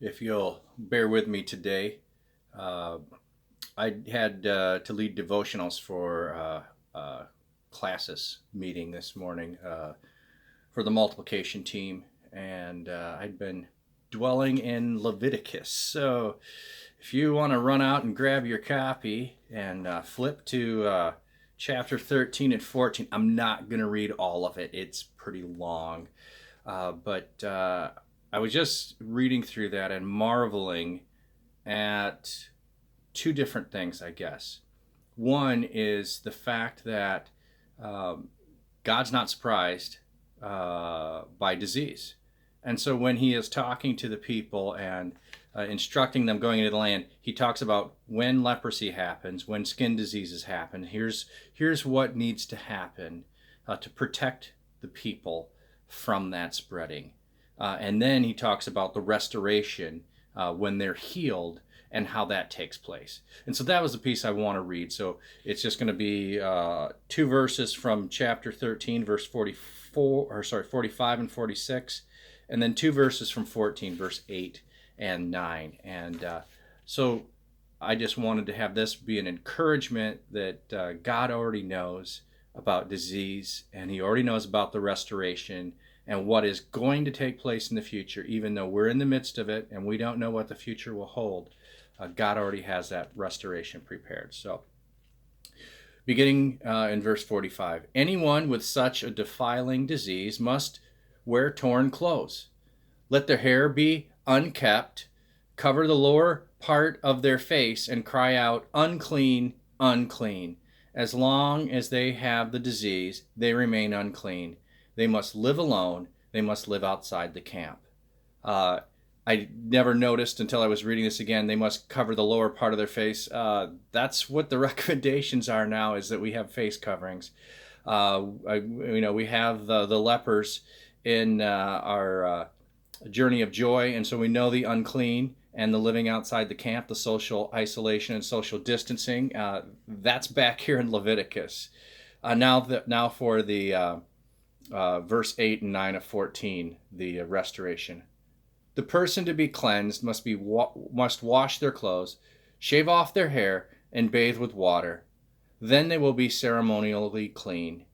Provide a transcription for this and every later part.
If you'll bear with me today, uh, I had to lead devotionals for classes meeting this morning for the multiplication team, and I'd been dwelling in Leviticus. So if you want to run out and grab your copy and flip to chapter 13 and 14, I'm not going to read all of it, it's pretty long. But I was just reading through that and marveling at two different things, I guess. One is the fact that um, God's not surprised by disease. And so when he is talking to the people and instructing them going into the land, he talks about when leprosy happens, when skin diseases happen. Here's what needs to happen to protect the people from that spreading. And then he talks about the restoration when they're healed and how that takes place. And so that was the piece I want to read. So it's just going to be two verses from chapter 13, verse 45 and 46, and then two verses from 14, verse 8 and 9. And so I just wanted to have this be an encouragement that God already knows about disease, and he already knows about the restoration and what is going to take place in the future, even though we're in the midst of it and we don't know what the future will hold. God already has that restoration prepared. So, beginning in verse 45, anyone with such a defiling disease must wear torn clothes. Let their hair be unkept, cover the lower part of their face, and cry out, unclean, unclean. As long as they have the disease, they remain unclean. They must live alone. They must live outside the camp. I never noticed until I was reading this again, they must cover the lower part of their face. That's what the recommendations are now, is that we have face coverings. We have the lepers in our journey of joy, and so we know the unclean and the living outside the camp, the social isolation and social distancing. That's back here in Leviticus. Now for the verse 8 and 9 of 14, the restoration. The person to be cleansed must wash their clothes, shave off their hair, and bathe with water. Then they will be ceremonially clean.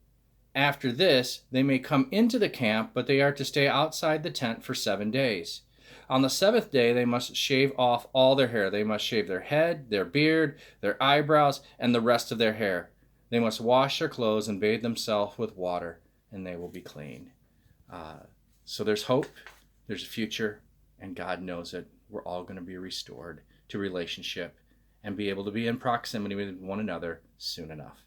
After this, they may come into the camp, but they are to stay outside the tent for 7 days. On the seventh day, they must shave off all their hair. They must shave their head, their beard, their eyebrows, and the rest of their hair. They must wash their clothes and bathe themselves with water, and they will be clean. So there's hope, there's a future, and God knows it. We're all going to be restored to relationship and be able to be in proximity with one another soon enough.